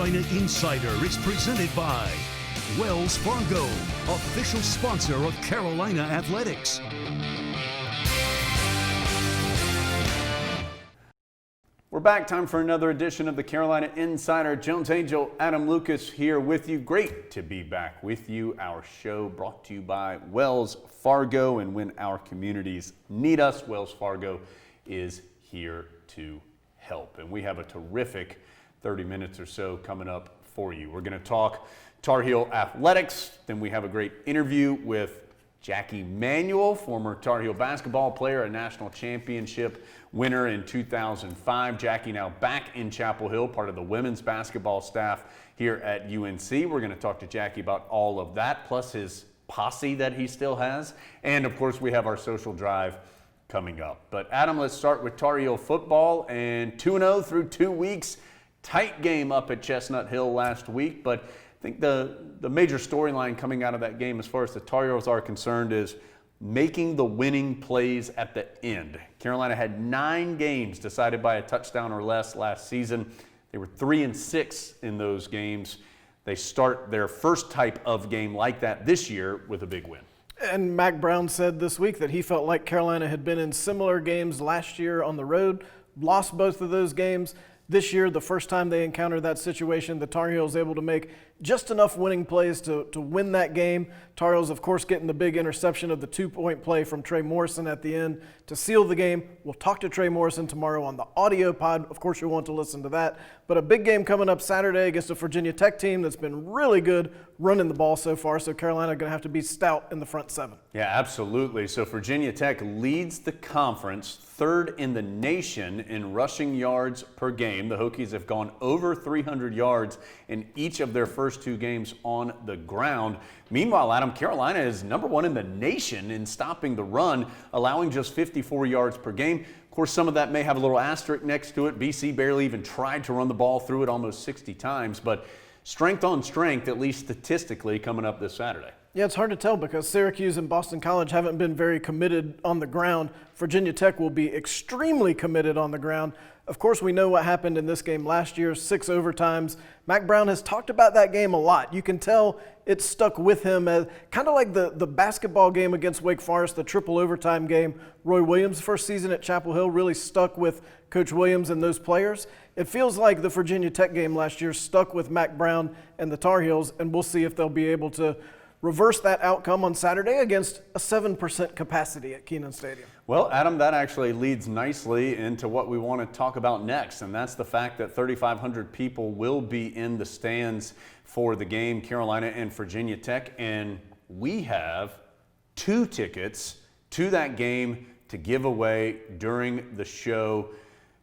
Carolina Insider is presented by Wells Fargo, official sponsor of Carolina Athletics. We're back. Time for another edition of the Carolina Insider. Jones Angel, Adam Lucas here with you. Great to be back with you. Our show brought to you by Wells Fargo. And when our communities need us, Wells Fargo is here to help. And we have a terrific 30 minutes or so coming up for you. We're going to talk Tar Heel athletics. Then we have a great interview with Jackie Manuel, former Tar Heel basketball player, a national championship winner in 2005. Jackie now back in Chapel Hill, part of the women's basketball staff here at UNC. We're going to talk to Jackie about all of that, plus his posse that he still has. And of course, we have our social drive coming up. But Adam, let's start with Tar Heel football, and 2-0 through 2 weeks. Tight game up at Chestnut Hill last week, but I think the major storyline coming out of that game as far as the Tar Heels are concerned is making the winning plays at the end. Carolina had 9 games decided by a touchdown or less last season. They were 3-6 in those games. They start their first type of game like that this year with a big win. And Mack Brown said this week that he felt like Carolina had been in similar games last year on the road, lost both of those games. This year, the first time they encountered that situation, the Tar Heels able to make just enough winning plays to win that game. Tar Heels, of course, getting the big interception of the 2-point play from Trey Morrison at the end to seal the game. We'll talk to Trey Morrison tomorrow on the audio pod. Of course, you'll want to listen to that. But a big game coming up Saturday against a Virginia Tech team that's been really good running the ball so far. So Carolina going to have to be stout in the front 7. Yeah, absolutely. So Virginia Tech leads the conference, 3rd in the nation in rushing yards per game. The Hokies have gone over 300 yards in each of their first 2 games on the ground. Meanwhile, Adam, Carolina is number 1 in the nation in stopping the run, allowing just 54 yards per game. Of course, some of that may have a little asterisk next to it. BC barely even tried to run the ball through it almost 60 times, but strength on strength, at least statistically, coming up this Saturday. Yeah, it's hard to tell because Syracuse and Boston College haven't been very committed on the ground. Virginia Tech will be extremely committed on the ground. Of course, we know what happened in this game last year, 6 overtimes. Mack Brown has talked about that game a lot. You can tell it stuck with him as kind of like the basketball game against Wake Forest, the triple overtime game. Roy Williams' first season at Chapel Hill really stuck with Coach Williams and those players. It feels like the Virginia Tech game last year stuck with Mack Brown and the Tar Heels, and we'll see if they'll be able to reverse that outcome on Saturday against a 7% capacity at Kenan Stadium. Well, Adam, that actually leads nicely into what we want to talk about next, and that's the fact that 3,500 people will be in the stands for the game, Carolina and Virginia Tech, and we have 2 tickets to that game to give away during the show.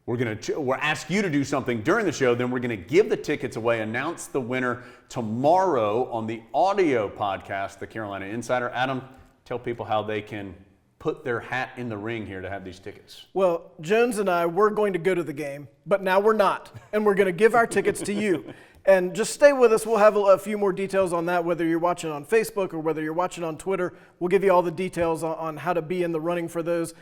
We'll ask you to do something during the show, then we're going to give the tickets away, announce the winner tomorrow on the audio podcast, The Carolina Insider. Adam, tell people how they can put their hat in the ring here to have these tickets. Well, Jones and I were going to go to the game, but now we're not, and we're going to give our tickets to you. And just stay with us. We'll have a few more details on that, whether you're watching on Facebook or whether you're watching on Twitter. We'll give you all the details on how to be in the running for those.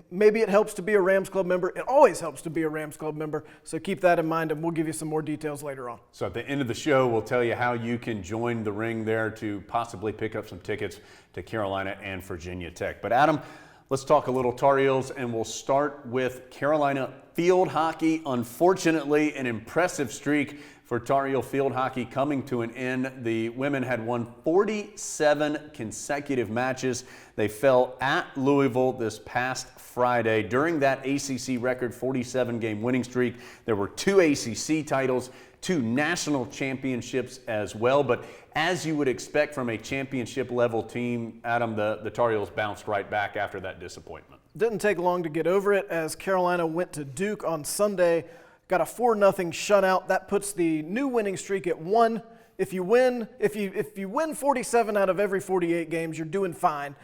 Maybe it helps to be a Rams Club member. It always helps to be a Rams Club member. So keep that in mind, and we'll give you some more details later on. So at the end of the show, we'll tell you how you can join the ring there to possibly pick up some tickets to Carolina and Virginia Tech. But Adam, let's talk a little Tar Heels, and we'll start with Carolina field hockey. Unfortunately, an impressive streak for Tar Heel field hockey coming to an end. The women had won 47 consecutive matches. They fell at Louisville this past Friday. During that ACC record 47-game winning streak, there were 2 ACC titles, 2 national championships as well. But as you would expect from a championship-level team, Adam, the Tar Heels bounced right back after that disappointment. Didn't take long to get over it as Carolina went to Duke on Sunday. Got a 4-0 shutout. That puts the new winning streak at 1. If you win 47 out of every 48 games, you're doing fine.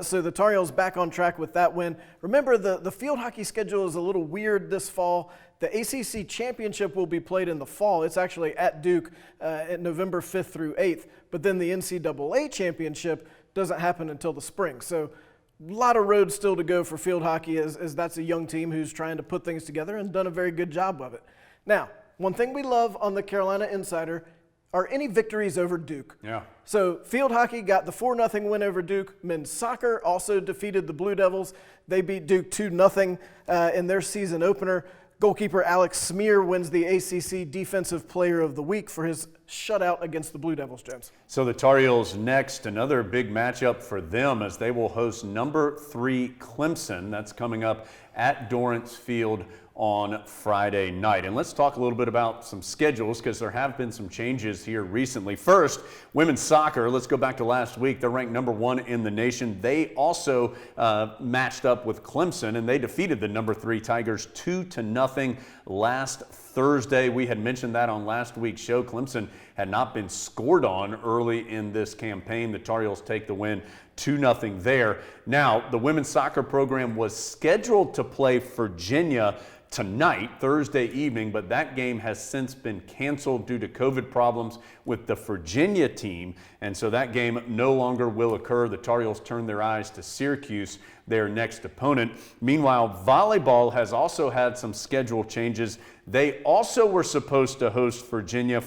So the Tar Heels back on track with that win. Remember, the field hockey schedule is a little weird this fall. The ACC championship will be played in the fall. It's actually at Duke at November 5th through 8th. But then the NCAA championship doesn't happen until the spring. So a lot of road still to go for field hockey as that's a young team who's trying to put things together and done a very good job of it. Now, one thing we love on the Carolina Insider are any victories over Duke. Yeah. So field hockey got the 4-0 win over Duke. Men's soccer also defeated the Blue Devils. They beat Duke 2-0 in their season opener. Goalkeeper Alex Smear wins the ACC Defensive Player of the Week for his shutout against the Blue Devils, James. So the Tar Heels next, another big matchup for them as they will host number 3 Clemson. That's coming up at Dorrance Field on Friday night. And let's talk a little bit about some schedules because there have been some changes here recently. First, women's soccer. Let's go back to last week. They're ranked number 1 in the nation. They also matched up with Clemson and they defeated the number 3 Tigers 2-0 last Thursday. We had mentioned that on last week's show. Clemson had not been scored on early in this campaign. The Tar Heels take the win 2-0 there. Now, the women's soccer program was scheduled to play Virginia tonight, Thursday evening, but that game has since been canceled due to COVID problems with the Virginia team, and so that game no longer will occur. The Tar Heels turn their eyes to Syracuse, their next opponent. Meanwhile, volleyball has also had some schedule changes. They also were supposed to host Virginia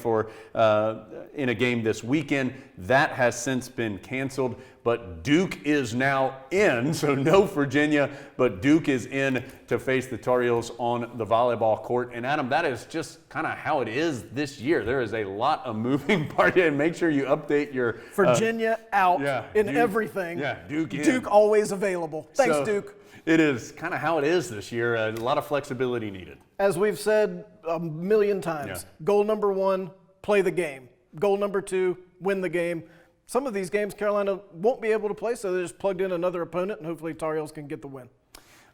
in a game this weekend. That has since been canceled, but Duke is now in, so no Virginia, but Duke is in to face the Tar Heels on the volleyball court. And Adam, that is just kind of how it is this year. There is a lot of moving parts, and make sure you update your Virginia out in Duke, everything. Yeah, Duke in. Duke always available. Thanks, So, Duke. It is kind of how it is this year. A lot of flexibility needed. As we've said a million times, goal number 1, play the game. Goal number 2, win the game. Some of these games Carolina won't be able to play, so they just plugged in another opponent, and hopefully Tar Heels can get the win.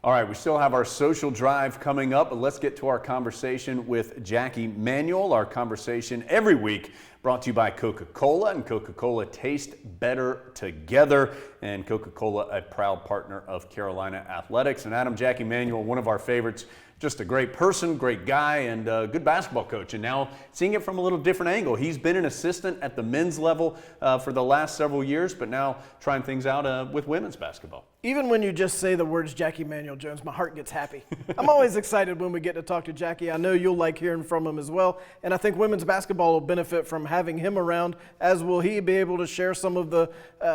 All right, we still have our social drive coming up, but let's get to our conversation with Jackie Manuel. Our conversation every week brought to you by Coca-Cola, and Coca-Cola taste better together. And Coca-Cola, a proud partner of Carolina Athletics. And Adam, Jackie Manuel, one of our favorites, just a great person, great guy, and a good basketball coach. And now seeing it from a little different angle. He's been an assistant at the men's level for the last several years, but now trying things out with women's basketball. Even when you just say the words Jackie Manuel Jones, my heart gets happy. I'm always excited when we get to talk to Jackie. I know you'll like hearing from him as well. And I think women's basketball will benefit from having him around, as will he be able to share some of the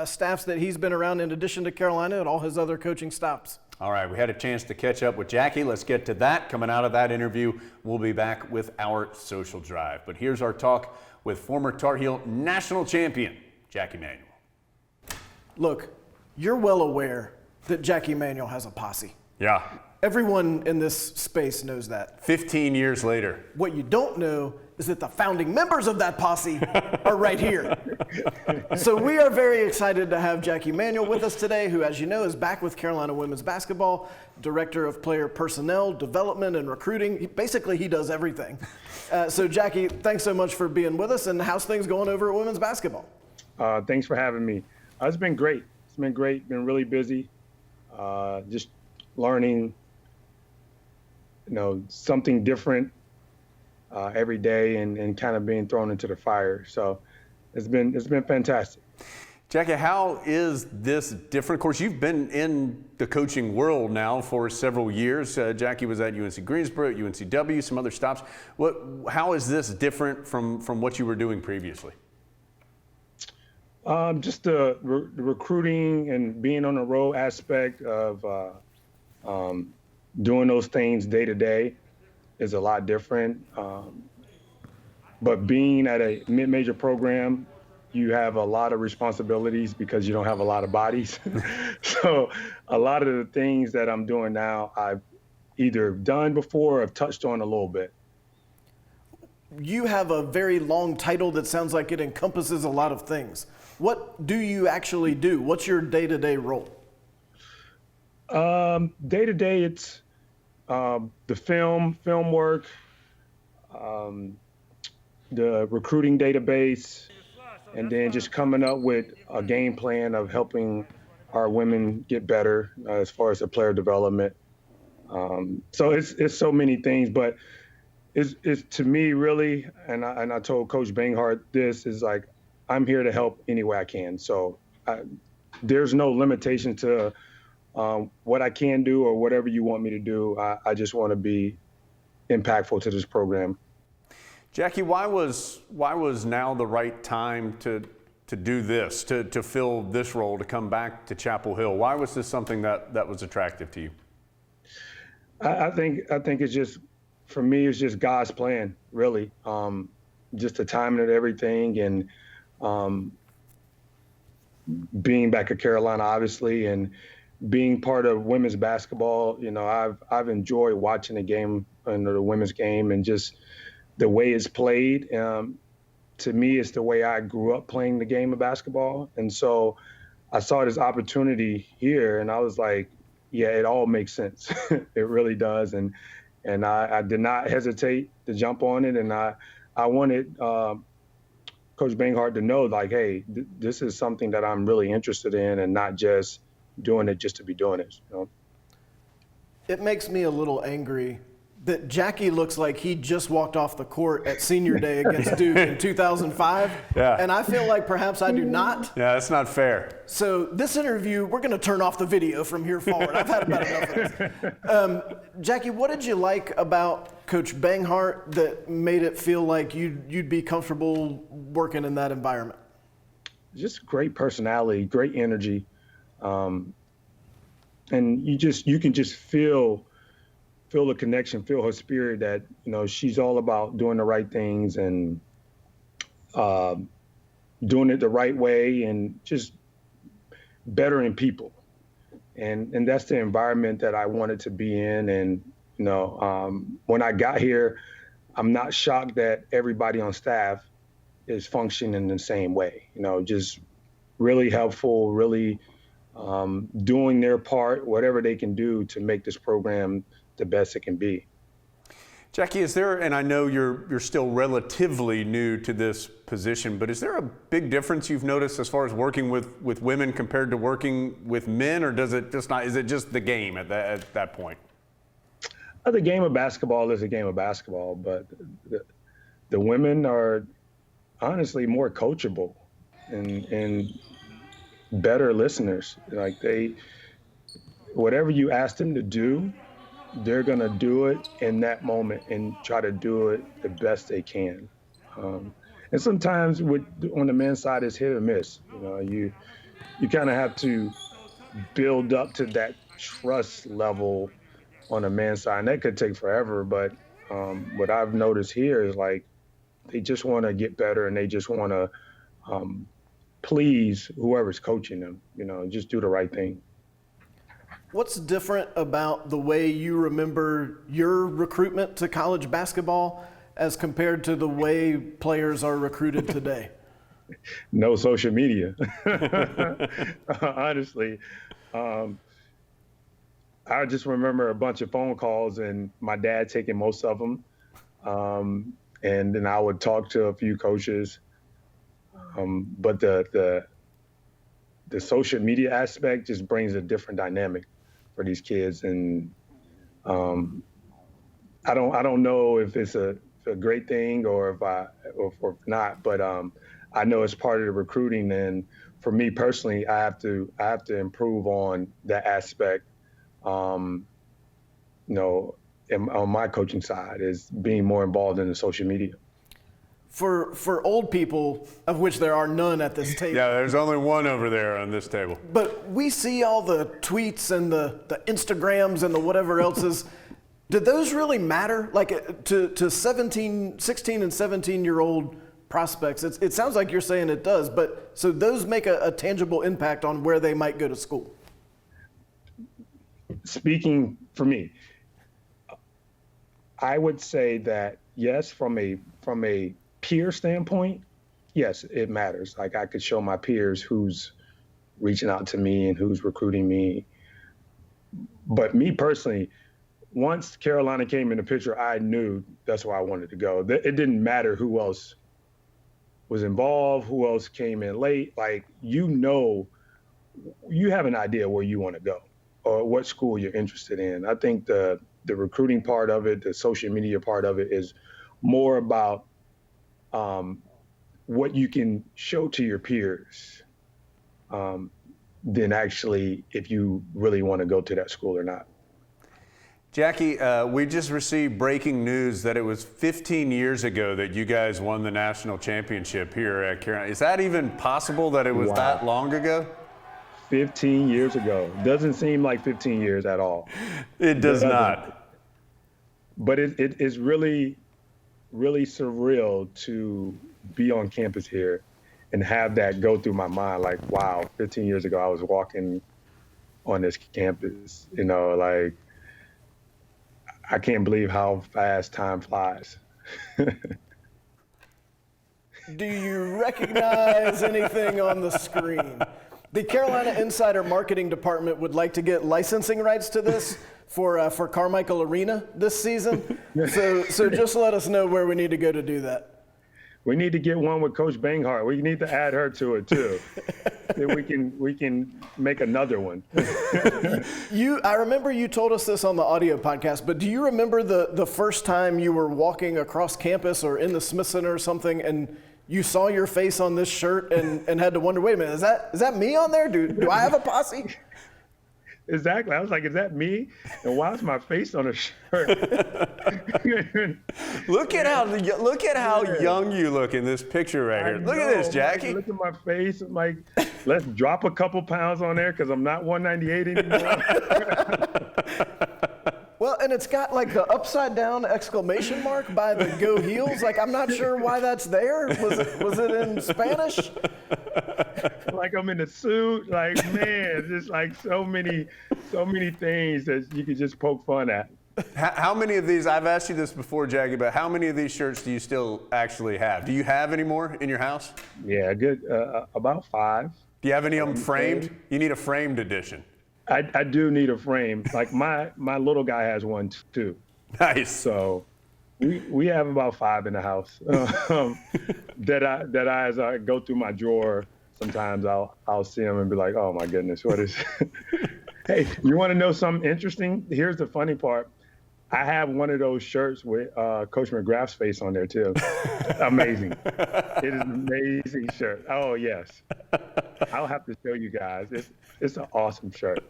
staffs that he's been around in addition to Carolina and all his other coaching stops. All right, we had a chance to catch up with Jackie. Let's get to that. Coming out of that interview, we'll be back with our social drive. But here's our talk with former Tar Heel national champion, Jackie Manuel. Look, you're well aware that Jackie Manuel has a posse. Yeah. Everyone in this space knows that. 15 years later. What you don't know is that the founding members of that posse are right here. So we are very excited to have Jackie Manuel with us today, who, as you know, is back with Carolina women's basketball, director of player personnel, development, and recruiting. Basically, he does everything. So Jackie, thanks so much for being with us, and how's things going over at women's basketball? Thanks for having me. It's been great. It's been great. Been really busy. Just learning, something different every day, and kind of being thrown into the fire. So it's been fantastic. Jackie, how is this different? Of course, you've been in the coaching world now for several years. Jackie was at UNC Greensboro, UNCW, some other stops. How is this different from what you were doing previously? Just the recruiting and being on the road aspect of doing those things day to day is a lot different. But being at a mid-major program, you have a lot of responsibilities because you don't have a lot of bodies. So a lot of the things that I'm doing now, I've either done before or have touched on a little bit. You have a very long title that sounds like it encompasses a lot of things. What do you actually do? What's your day-to-day role? Day-to-day, it's the film work, the recruiting database, and then just coming up with a game plan of helping our women get better as far as the player development. So it's so many things, but it's to me really, and I told Coach Banghart this, is like, I'm here to help any way I can. So there's no limitation to what I can do or whatever you want me to do. I just want to be impactful to this program. Jackie, why was now the right time to do this, to fill this role, to come back to Chapel Hill? Why was this something that was attractive to you? I think it's just, for me, it's just God's plan, really. Just the timing of everything, and being back at Carolina, obviously, and being part of women's basketball. You know, I've enjoyed watching the game, the women's game, and just the way it's played. To me, it's the way I grew up playing the game of basketball. And so I saw this opportunity here, and I was like, yeah, it all makes sense. It really does. And I did not hesitate to jump on it. And I wanted Coach Banghart to know, like, hey, this is something that I'm really interested in, and not just doing it just to be doing it. You know? It makes me a little angry that Jackie looks like he just walked off the court at senior day against Duke in 2005. Yeah. And I feel like perhaps I do not. Yeah, that's not fair. So this interview, we're going to turn off the video from here forward. I've had about enough of this. Jackie, what did you like about Coach Banghart that made it feel like you'd be comfortable working in that environment? Just great personality, great energy. And you can just feel the connection, feel her spirit, that, you know, she's all about doing the right things and doing it the right way, and just bettering people. And that's the environment that I wanted to be in. And, you know, when I got here, I'm not shocked that everybody on staff is functioning the same way. You know, just really helpful, really doing their part, whatever they can do to make this program the best it can be. Jackie, is there, and I know you're still relatively new to this position, but is there a big difference you've noticed as far as working with women compared to working with men, or does it just not, is it just the game at that point? The game of basketball is a game of basketball, but the women are honestly more coachable and better listeners. Like, whatever you ask them to do, they're going to do it in that moment and try to do it the best they can. And sometimes on the men's side, it's hit or miss. You know, you kind of have to build up to that trust level on the men's side. And that could take forever. But what I've noticed here is, like, they just want to get better, and they just want to please whoever's coaching them, you know, just do the right thing. What's different about the way you remember your recruitment to college basketball as compared to the way players are recruited today? No social media. Honestly, I just remember a bunch of phone calls and my dad taking most of them. And then I would talk to a few coaches. But the social media aspect just brings a different dynamic for these kids. And I don't know if it's a great thing or if not, but I know it's part of the recruiting. And for me personally, I have to improve on that aspect. You know, on my coaching side, is being more involved in the social media. For old people, of which there are none at this table. Yeah, there's only one over there on this table. But we see all the tweets and the Instagrams and the whatever else is. Do those really matter? Like to 16 and 17-year-old prospects, it sounds like you're saying it does, but so those make a tangible impact on where they might go to school. Speaking for me, I would say that yes, from a peer standpoint, yes, it matters. Like, I could show my peers who's reaching out to me and who's recruiting me. But me personally, once Carolina came in the picture, I knew that's where I wanted to go. It didn't matter who else was involved, who else came in late. Like, you know, you have an idea where you want to go or what school you're interested in. I think the recruiting part of it, the social media part of it, is more about what you can show to your peers than actually if you really want to go to that school or not. Jackie, we just received breaking news that it was 15 years ago that you guys won the national championship here at Carolina. Is that even possible that it was that long ago? 15 years ago. Doesn't seem like 15 years at all. It does not. But it is really, really surreal to be on campus here and have that go through my mind. Like, wow, 15 years ago, I was walking on this campus, like, I can't believe how fast time flies. Do you recognize anything on the screen? The Carolina Insider Marketing Department would like to get licensing rights to this for Carmichael Arena this season. So just let us know where we need to go to do that. We need to get one with Coach Banghart. We need to add her to it too. Then we can make another one. I remember you told us this on the audio podcast, but do you remember the first time you were walking across campus or in the Smith Center or something, and you saw your face on this shirt and had to wonder, wait a minute, is that me on there? Do I have a posse? Exactly. I was like, is that me? And why is my face on a shirt? Look at how young you look in this picture right here. Look at this, Jackie. Look at my face. I'm like, let's drop a couple pounds on there because I'm not 198 anymore. Well, and it's got like the upside down exclamation mark by the Go Heels. Like, I'm not sure why that's there. Was it in Spanish? Like I'm in a suit. Like, man, just like so many things that you could just poke fun at. How many of these, I've asked you this before, Jackie, but how many of these shirts do you still actually have? Do you have any more in your house? Yeah, good. About 5. Do you have any of them framed? You need a framed edition. I do need a frame. Like my little guy has one too. Nice. So we have about 5 in the house. That I as I go through my drawer, sometimes I'll see them and be like, oh my goodness, what is? Hey, you want to know something interesting? Here's the funny part. I have one of those shirts with Coach McGrath's face on there too. Amazing. It is an amazing shirt. Oh yes. I'll have to show you guys. It's an awesome shirt.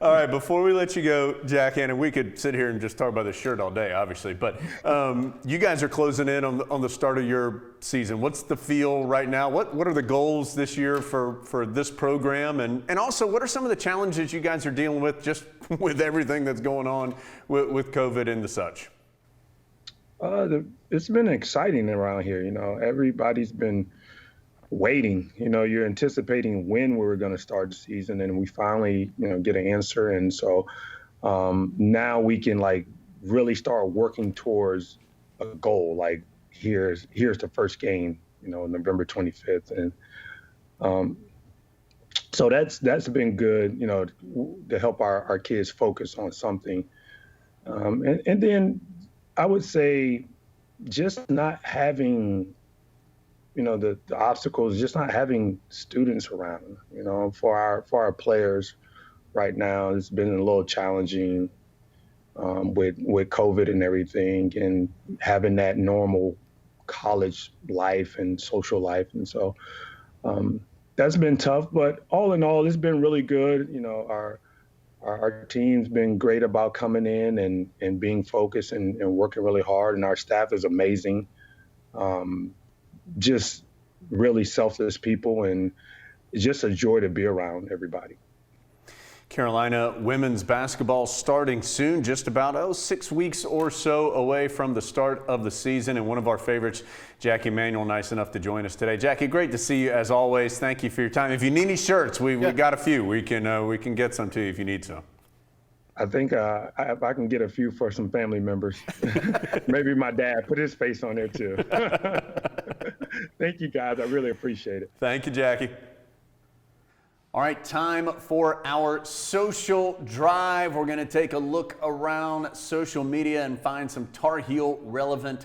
All right, before we let you go, Jackie, and we could sit here and just talk about this shirt all day, obviously, but you guys are closing in on the start of your season. What's the feel right now? What are the goals this year for this program? And also, what are some of the challenges you guys are dealing with just with everything that's going on with COVID and the such? It's been exciting around here. Everybody's been waiting. You're anticipating when we were going to start the season, and we finally, get an answer. And so now we can really start working towards a goal. Like here's the first game, November 25th, and so that's been good, to help our kids focus on something. And then I would say just not having the obstacles, just not having students around, for our players right now. It's been a little challenging with COVID and everything, and having that normal college life and social life. And so that's been tough, but all in all, it's been really good. Our team's been great about coming in and being focused and working really hard, and our staff is amazing. Just really selfless people, and it's just a joy to be around everybody. Carolina women's basketball starting soon, just about 6 weeks or so away from the start of the season. And one of our favorites, Jackie Manuel, nice enough to join us today. Jackie, great to see you as always. Thank you for your time. If you need any shirts, we got a few. We can get some to you if you need some. I think if I can get a few for some family members, maybe my dad, put his face on there too. Thank you, guys. I really appreciate it. Thank you, Jackie. All right, time for our social drive. We're going to take a look around social media and find some Tar Heel relevant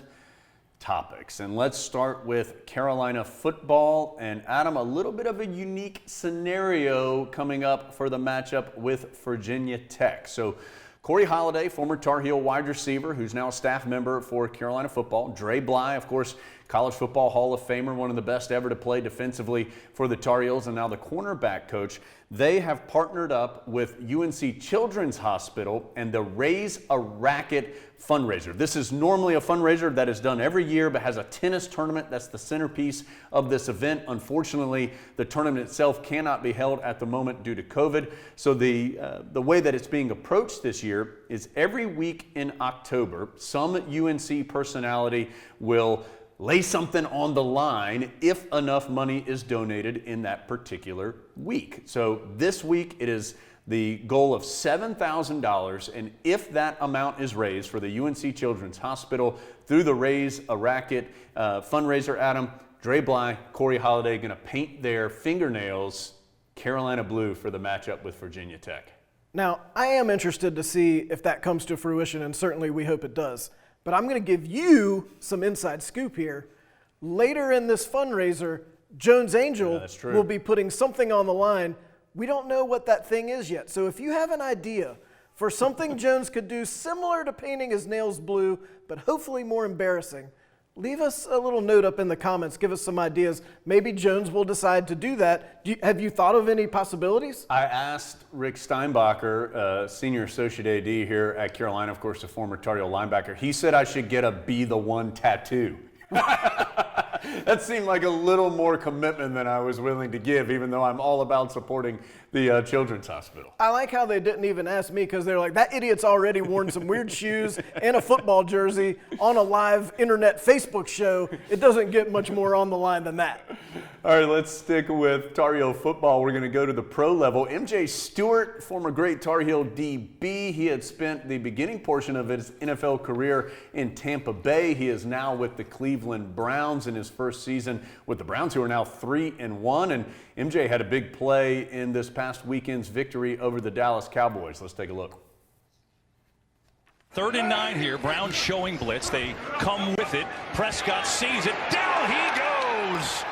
topics. And let's start with Carolina football. And Adam, a little bit of a unique scenario coming up for the matchup with Virginia Tech. So Corey Holiday, former Tar Heel wide receiver, who's now a staff member for Carolina football. Dre Bly, of course, college football Hall of Famer, one of the best ever to play defensively for the Tar Heels, and now the cornerback coach. They have partnered up with UNC Children's Hospital and the Raise a Racket fundraiser. This is normally a fundraiser that is done every year, but has a tennis tournament. That's the centerpiece of this event. Unfortunately, the tournament itself cannot be held at the moment due to COVID. So the way that it's being approached this year is every week in October, some UNC personality will lay something on the line if enough money is donated in that particular week. So this week it is the goal of $7,000, and if that amount is raised for the UNC Children's Hospital through the Raise a Racket fundraiser, Adam, Dre Bly, Corey Holiday going to paint their fingernails Carolina blue for the matchup with Virginia Tech. Now, I am interested to see if that comes to fruition, and certainly we hope it does. But I'm going to give you some inside scoop here. Later in this fundraiser, Jones Angel will be putting something on the line. We don't know what that thing is yet. So if you have an idea for something Jones could do similar to painting his nails blue, but hopefully more embarrassing, leave us a little note up in the comments. Give us some ideas. Maybe Jones will decide to do that. Have you thought of any possibilities? I asked Rick Steinbacher, Senior Associate AD here at Carolina, of course, a former Tar Heel linebacker. He said I should get a Be the One tattoo. That seemed like a little more commitment than I was willing to give, even though I'm all about supporting the Children's Hospital. I like how they didn't even ask me, because they're like, that idiot's already worn some weird shoes and a football jersey on a live internet Facebook show. It doesn't get much more on the line than that. All right, let's stick with Tar Heel football. We're going to go to the pro level. MJ Stewart, former great Tar Heel DB. He had spent the beginning portion of his NFL career in Tampa Bay. He is now with the Cleveland Browns in his first season with the Browns, who are now 3-1. And MJ had a big play in this past weekend's victory over the Dallas Cowboys. Let's take a look. 3rd and 9 here. Browns showing blitz. They come with it. Prescott sees it. Down he goes.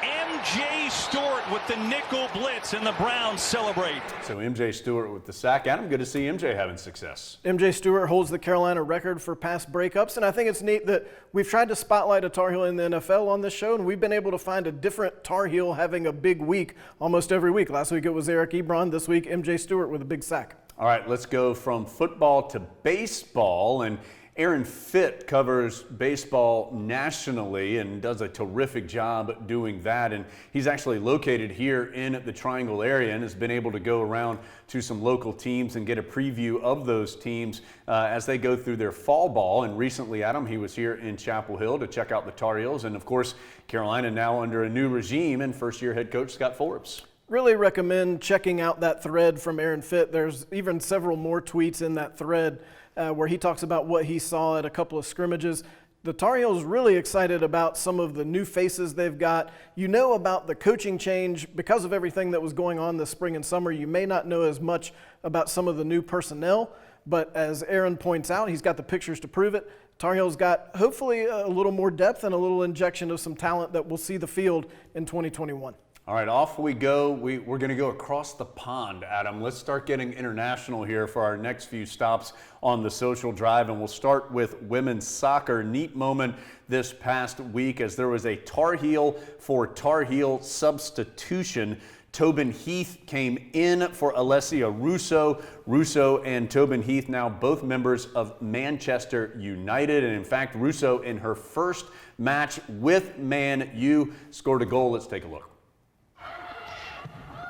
MJ Stewart with the nickel blitz, and the Browns celebrate. So MJ Stewart with the sack. Adam, good to see MJ having success. MJ Stewart holds the Carolina record for pass breakups, and I think it's neat that we've tried to spotlight a Tar Heel in the NFL on this show, and we've been able to find a different Tar Heel having a big week almost every week. Last week it was Eric Ebron. This week, MJ Stewart with a big sack. All right, let's go from football to baseball. And Aaron Fitt covers baseball nationally and does a terrific job doing that. And he's actually located here in the Triangle area and has been able to go around to some local teams and get a preview of those teams as they go through their fall ball. And recently, Adam, he was here in Chapel Hill to check out the Tar Heels. And of course, Carolina now under a new regime and first-year head coach Scott Forbes. Really recommend checking out that thread from Aaron Fitt. There's even several more tweets in that thread where he talks about what he saw at a couple of scrimmages. The Tar Heels really excited about some of the new faces they've got. You know about the coaching change because of everything that was going on this spring and summer. You may not know as much about some of the new personnel, but as Aaron points out, he's got the pictures to prove it. Tar Heels got hopefully a little more depth and a little injection of some talent that will see the field in 2021. All right, off we go. We're going to go across the pond, Adam. Let's start getting international here for our next few stops on the social drive, and we'll start with women's soccer. Neat moment this past week as there was a Tar Heel for Tar Heel substitution. Tobin Heath came in for Alessia Russo. Russo and Tobin Heath now both members of Manchester United. And in fact, Russo in her first match with Man U scored a goal. Let's take a look.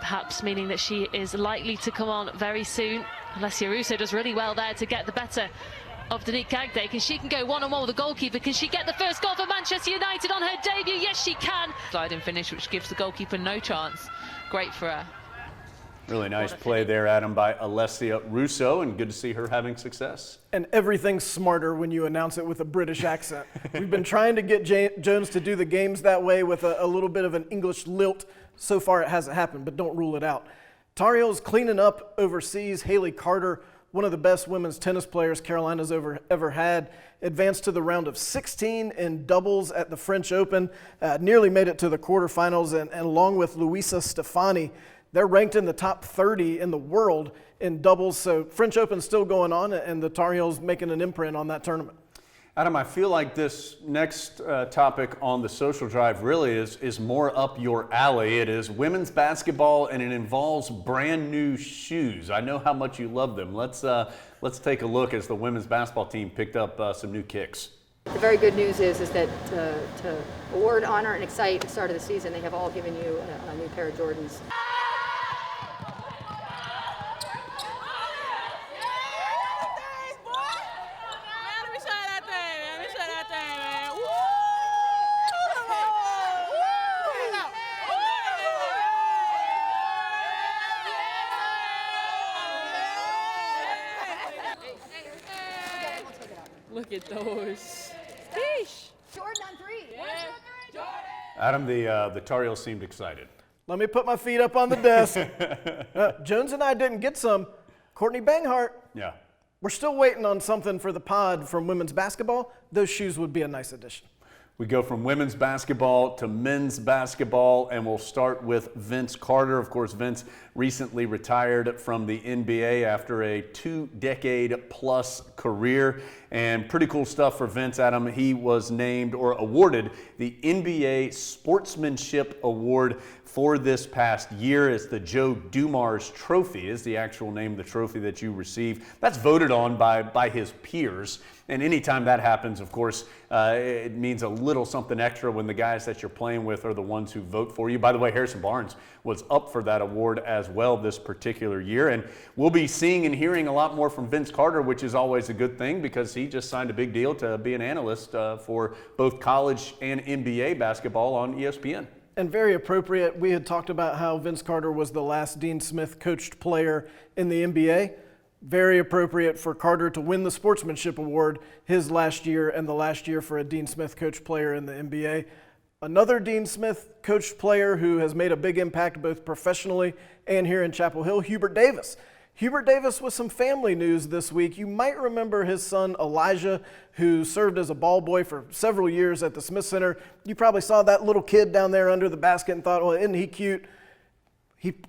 Perhaps meaning that she is likely to come on very soon. Alessia Russo does really well there to get the better of Danique Gagde. Can she go one-on-one with the goalkeeper? Can she get the first goal for Manchester United on her debut? Yes, she can. Sliding finish, which gives the goalkeeper no chance. Great for her. Really nice play there, Adam, by Alessia Russo, and good to see her having success. And everything's smarter when you announce it with a British accent. We've been trying to get Jones to do the games that way with a little bit of an English lilt. So far it hasn't happened, but don't rule it out. Tar Heels cleaning up overseas. Haley Carter, one of the best women's tennis players Carolina's ever had, advanced to the round of 16 in doubles at the French Open, nearly made it to the quarterfinals, and along with Luisa Stefani, they're ranked in the top 30 in the world in doubles. So French Open's still going on, and the Tar Heels making an imprint on that tournament. Adam, I feel like this next topic on the social drive really is more up your alley. It is women's basketball, and it involves brand new shoes. I know how much you love them. Let's take a look as the women's basketball team picked up some new kicks. The very good news is that to award, honor, and excite the start of the season, they have all given you a new pair of Jordans. Look at those. Sheesh. Jordan on 3. Yeah. Adam, the Tar Heels seemed excited. Let me put my feet up on the desk. Jones and I didn't get some. Courtney Banghart. Yeah. We're still waiting on something for the pod from women's basketball. Those shoes would be a nice addition. We go from women's basketball to men's basketball, and we'll start with Vince Carter. Of course, Vince recently retired from the NBA after a 2-decade-plus career, and pretty cool stuff for Vince, Adam. He was named or awarded the NBA Sportsmanship Award for this past year. It's the Joe Dumars Trophy is the actual name of the trophy that you receive. That's voted on by his peers. And anytime that happens, of course, it means a little something extra when the guys that you're playing with are the ones who vote for you. By the way, Harrison Barnes was up for that award as well this particular year. And we'll be seeing and hearing a lot more from Vince Carter, which is always a good thing because he just signed a big deal to be an analyst for both college and NBA basketball on ESPN. And very appropriate. We had talked about how Vince Carter was the last Dean Smith coached player in the NBA. Very appropriate for Carter to win the Sportsmanship Award his last year and the last year for a Dean Smith coached player in the NBA. Another Dean Smith coached player who has made a big impact both professionally and here in Chapel Hill, Hubert Davis. Hubert Davis with some family news this week. You might remember his son Elijah, who served as a ball boy for several years at the Smith Center. You probably saw that little kid down there under the basket and thought, well, isn't he cute?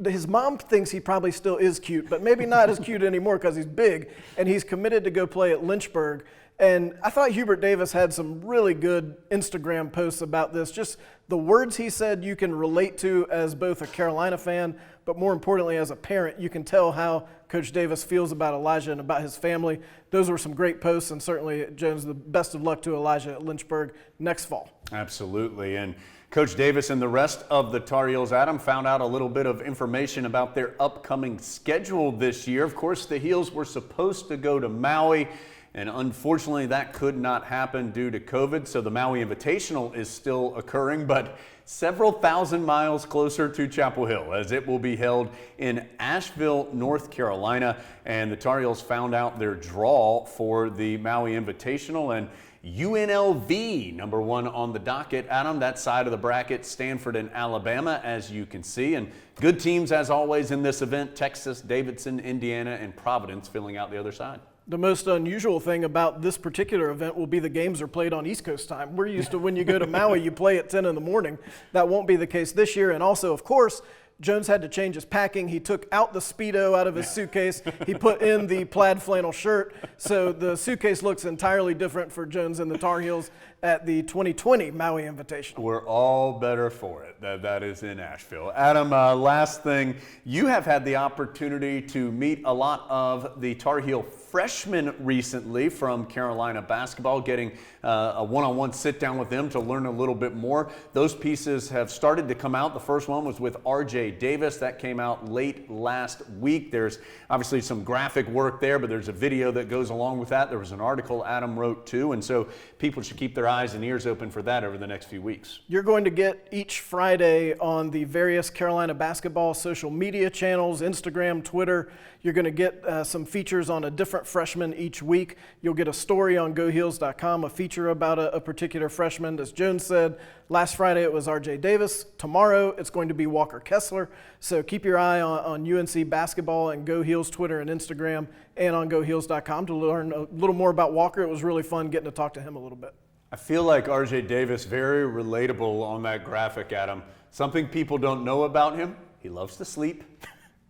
His mom thinks he probably still is cute, but maybe not as cute anymore because he's big, and he's committed to go play at Lynchburg. And I thought Hubert Davis had some really good Instagram posts about this, just the words he said you can relate to as both a Carolina fan, but more importantly as a parent. You can tell how Coach Davis feels about Elijah and about his family. Those were some great posts, and certainly, Jones, the best of luck to Elijah at Lynchburg next fall. Absolutely. And Coach Davis and the rest of the Tar Heels, Adam, found out a little bit of information about their upcoming schedule this year. Of course, the Heels were supposed to go to Maui, and unfortunately that could not happen due to COVID, so the Maui Invitational is still occurring, but several thousand miles closer to Chapel Hill, as it will be held in Asheville, North Carolina. And the Tar Heels found out their draw for the Maui Invitational, and UNLV, number one on the docket. Adam, that side of the bracket, Stanford and Alabama, as you can see. And good teams, as always, in this event, Texas, Davidson, Indiana, and Providence filling out the other side. The most unusual thing about this particular event will be the games are played on East Coast time. We're used to when you go to Maui, you play at 10 in the morning. That won't be the case this year. And also, of course, Jones had to change his packing. He took out the Speedo out of his suitcase. He put in the plaid flannel shirt. So the suitcase looks entirely different for Jones and the Tar Heels at the 2020 Maui Invitational. We're all better for it. That is in Asheville. Adam, last thing, you have had the opportunity to meet a lot of the Tar Heel freshmen recently from Carolina basketball, getting a one-on-one sit-down with them to learn a little bit more. Those pieces have started to come out. The first one was with R.J. Davis. That came out late last week. There's obviously some graphic work there, but there's a video that goes along with that. There was an article Adam wrote too, and so people should keep their eyes and ears open for that over the next few weeks. You're going to get each Friday on the various Carolina basketball social media channels, Instagram, Twitter. You're going to get some features on a different freshman each week. You'll get a story on GoHeels.com, a feature about a particular freshman. As Jones said, last Friday it was R.J. Davis. Tomorrow it's going to be Walker Kessler. So keep your eye on UNC basketball and Go Heels Twitter and Instagram and on GoHeels.com to learn a little more about Walker. It was really fun getting to talk to him a little bit. I feel like R.J. Davis, very relatable on that graphic, Adam. Something people don't know about him, he loves to sleep.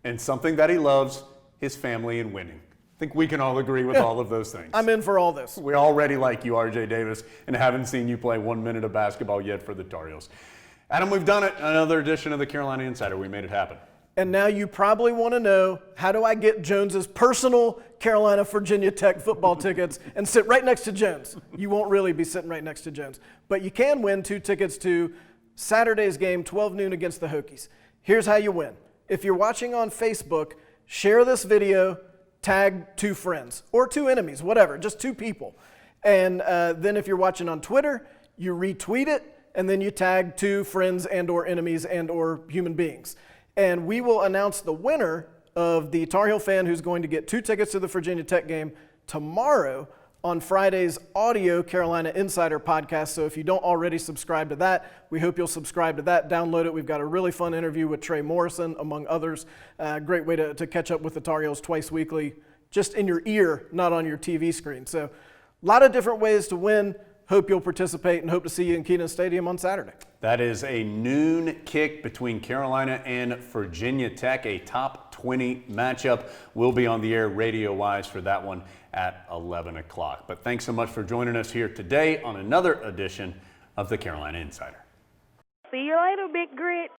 And something that he loves, his family and winning. think we can all agree with all of those things. I'm in for all this. We already like you, RJ Davis, and haven't seen you play 1 minute of basketball yet for the Tar Heels. Adam, we've done it. Another edition of the Carolina Insider. We made it happen. And now you probably want to know, how do I get Jones's personal Carolina Virginia Tech football tickets and sit right next to Jones? You won't really be sitting right next to Jones. But you can win 2 tickets to Saturday's game, 12 noon against the Hokies. Here's how you win. If you're watching on Facebook, share this video, tag 2 friends or 2 enemies, whatever, just 2 people. And then if you're watching on Twitter, you retweet it, and then you tag 2 friends and or enemies and or human beings. And we will announce the winner of the Tar Heel fan who's going to get 2 tickets to the Virginia Tech game tomorrow on Friday's audio Carolina Insider podcast. So if you don't already subscribe to that, we hope you'll subscribe to that, download it. We've got a really fun interview with Trey Morrison, among others. Great way to catch up with the Tar Heels twice weekly, just in your ear, not on your TV screen. So a lot of different ways to win. Hope you'll participate and hope to see you in Kenan Stadium on Saturday. That is a noon kick between Carolina and Virginia Tech, a top 20 matchup. We'll be on the air radio-wise for that one at 11 o'clock. But thanks so much for joining us here today on another edition of the Carolina Insider. See you later, Big Grit.